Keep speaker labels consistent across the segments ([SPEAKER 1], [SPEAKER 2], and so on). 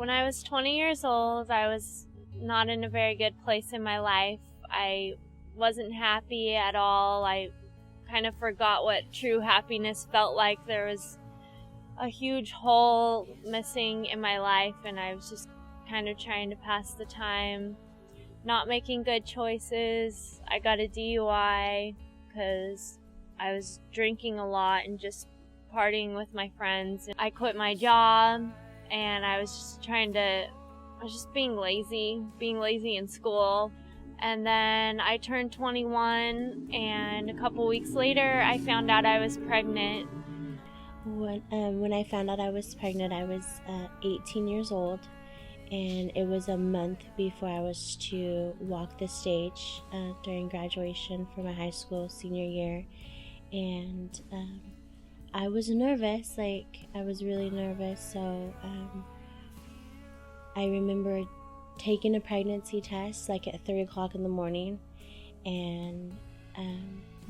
[SPEAKER 1] When I was 20 years old, I was not in a very good place in my life. I wasn't happy at all. I kind of forgot what true happiness felt like. There was a huge hole missing in my life, and I was just kind of trying to pass the time, not making good choices. I got a DUI because I was drinking a lot and just partying with my friends. I quit my job, and I was just being lazy in school. And then I turned 21, and a couple weeks later, I found out I was pregnant.
[SPEAKER 2] When I found out I was pregnant, I was 18 years old, and it was a month before I was to walk the stage during graduation for my high school senior year. And I was nervous, I was really nervous. So I remember taking a pregnancy test at 3 o'clock in the morning, and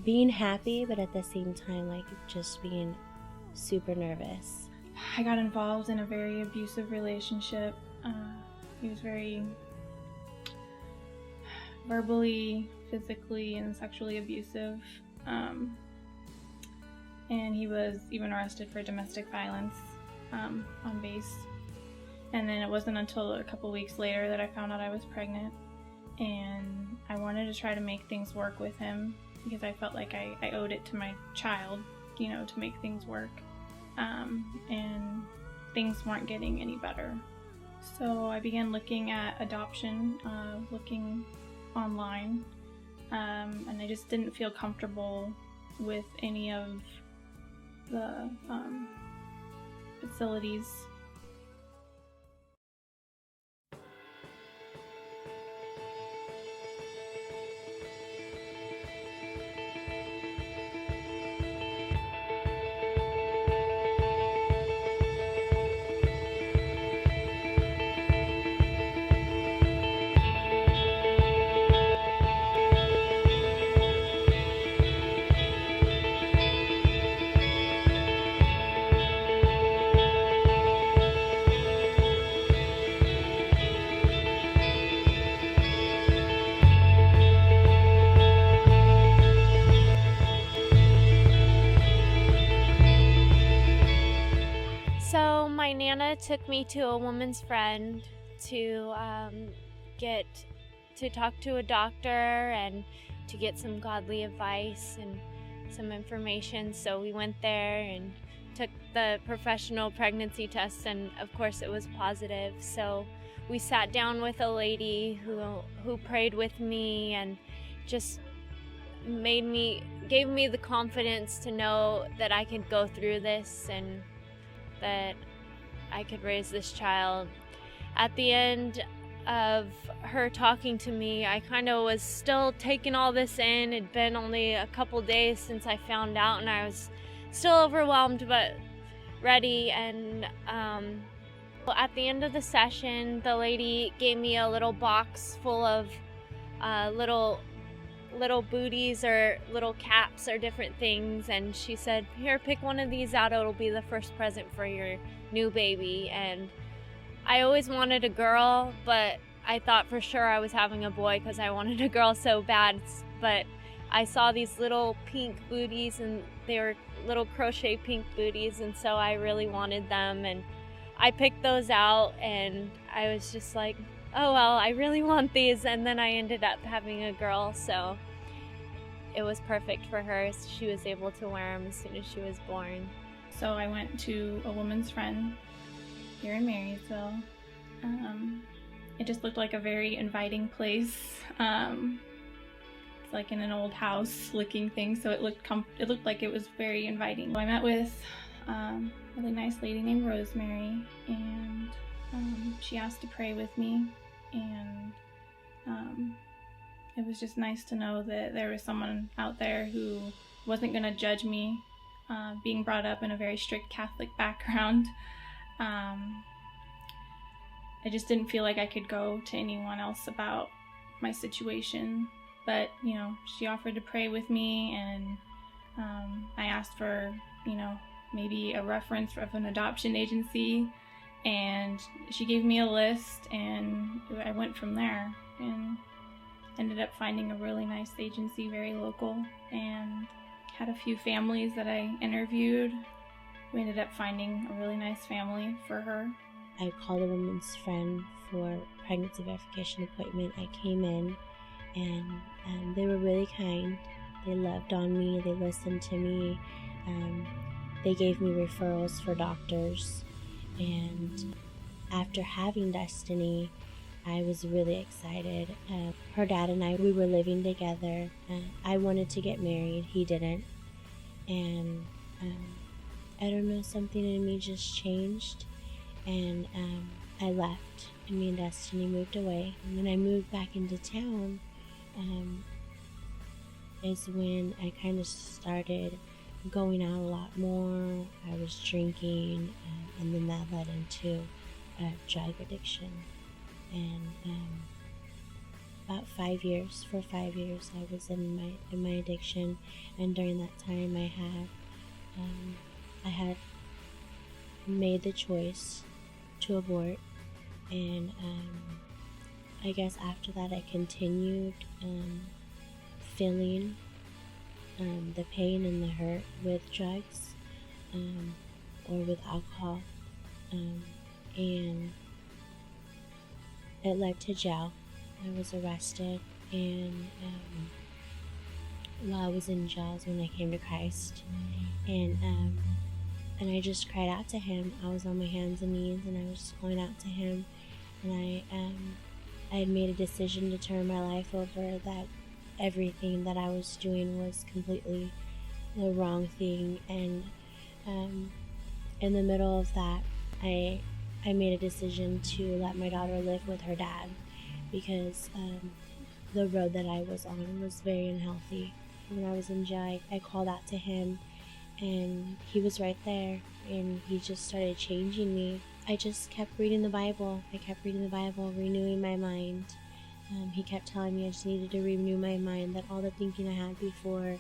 [SPEAKER 2] being happy, but at the same time just being super nervous.
[SPEAKER 3] I got involved in a very abusive relationship. He was very verbally, physically, and sexually abusive. And he was even arrested for domestic violence on base. And then it wasn't until a couple weeks later that I found out I was pregnant. And I wanted to try to make things work with him because I felt like I owed it to my child, to make things work. And things weren't getting any better. So I began looking at adoption, looking online, and I just didn't feel comfortable with any of the facilities.
[SPEAKER 1] So my Nana took me to a woman's friend to talk to a doctor and to get some godly advice and some information. So we went there and took the professional pregnancy test, and of course it was positive. So we sat down with a lady who prayed with me and just gave me the confidence to know that I could go through this and that I could raise this child. At the end of her talking to me, I kind of was still taking all this in. It'd been only a couple days since I found out, and I was still overwhelmed but ready. And at the end of the session, the lady gave me a little box full of little booties or little caps or different things, and she said, "Here, pick one of these out. It'll be the first present for your new baby." And I always wanted a girl, but I thought for sure I was having a boy because I wanted a girl so bad. But I saw these little pink booties, and they were little crochet pink booties, and so I really wanted them, and I picked those out, and I was just like, oh well, I really want these. And then I ended up having a girl, so it was perfect for her. She was able to wear them as soon as she was born.
[SPEAKER 3] So I went to a woman's friend here in Marysville. It just looked like a very inviting place. It's like in an old house looking thing, so it looked like it was very inviting. I met with a really nice lady named Rosemary, and she asked to pray with me, and it was just nice to know that there was someone out there who wasn't going to judge me, being brought up in a very strict Catholic background. I just didn't feel like I could go to anyone else about my situation, but she offered to pray with me, and I asked for maybe a reference of an adoption agency, And she gave me a list, and I went from there and ended up finding a really nice agency, very local, and had a few families that I interviewed. We ended up finding a really nice family for her.
[SPEAKER 2] I called a woman's friend for pregnancy verification appointment. I came in, and they were really kind. They loved on me. They listened to me. They gave me referrals for doctors. And after having Destiny, I was really excited. Her dad and I, we were living together. I wanted to get married. He didn't. And I don't know, something in me just changed. And I left. And me and Destiny moved away. And when I moved back into town, is when I kind of started going out a lot more. I was drinking, and then that led into drug addiction. And for 5 years, I was in my addiction. And during that time, I had made the choice to abort. And I guess after that, I continued feeling the pain and the hurt with drugs or with alcohol, and it led to jail. I was arrested, and while I was in jail is when I came to Christ, and I just cried out to Him. I was on my hands and knees, and I was just calling out to Him, and I had made a decision to turn my life over, that everything that I was doing was completely the wrong thing. And in the middle of that, I made a decision to let my daughter live with her dad, because the road that I was on was very unhealthy. When I was in jail, I called out to Him, and He was right there, and He just started changing me. I just kept reading the Bible. I kept reading the Bible, renewing my mind. He kept telling me I just needed to renew my mind, that all the thinking I had before,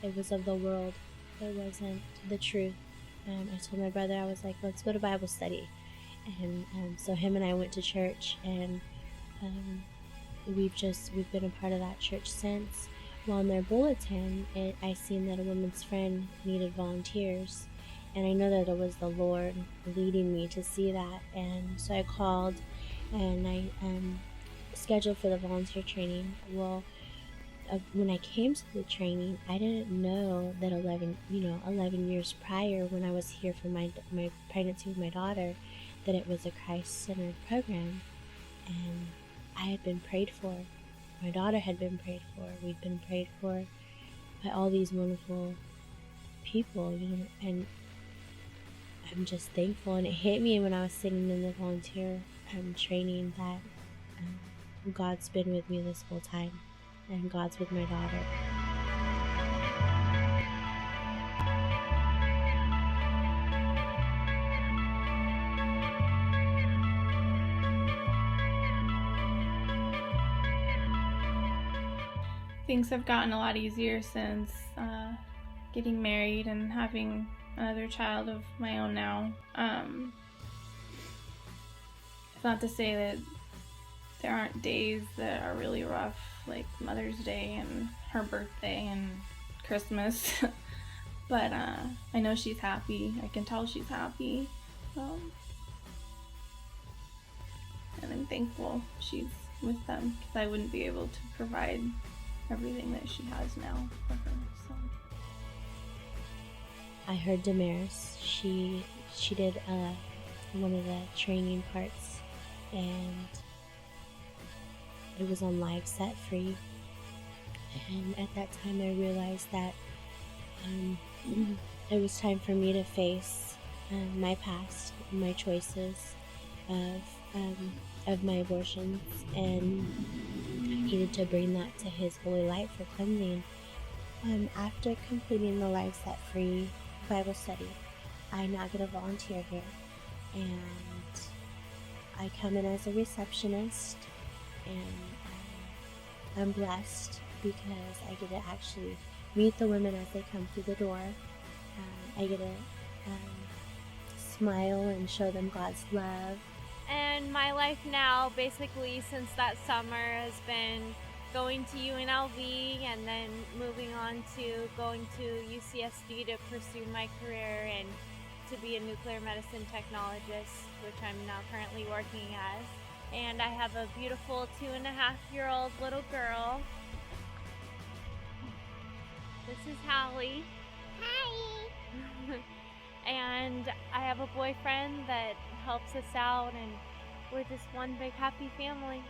[SPEAKER 2] it was of the world. It wasn't the truth. I told my brother, I was like, let's go to Bible study. And so him and I went to church, and we've been a part of that church since. Well, in their bulletin, I seen that a woman's friend needed volunteers. And I know that it was the Lord leading me to see that. And so I called, and I scheduled for the volunteer training. Well, when I came to the training, I didn't know that 11 years prior, when I was here for my pregnancy with my daughter, that it was a Christ-centered program. And I had been prayed for. My daughter had been prayed for. We'd been prayed for by all these wonderful people, and I'm just thankful. And it hit me when I was sitting in the volunteer training that God's been with me this whole time, and God's with my daughter.
[SPEAKER 3] Things have gotten a lot easier since getting married and having another child of my own now. It's not to say that there aren't days that are really rough, like Mother's Day and her birthday and Christmas. But I know she's happy. I can tell she's happy. And I'm thankful she's with them, because I wouldn't be able to provide everything that she has now for her. So
[SPEAKER 2] I heard Damaris. She did one of the training parts, and it was on Live Set Free. And at that time, I realized that it was time for me to face my past, my choices of my abortions, and I needed to bring that to His holy light for cleansing. After completing the Live Set Free Bible study, I now get a volunteer here, and I come in as a receptionist, and I'm blessed because I get to actually meet the women as they come through the door. I get to smile and show them God's love.
[SPEAKER 1] And my life now, basically since that summer, has been going to UNLV and then moving on to going to UCSD to pursue my career and to be a nuclear medicine technologist, which I'm now currently working as. And I have a beautiful 2.5-year-old little girl. This is Hallie. Hi! And I have a boyfriend that helps us out, and we're just one big happy family.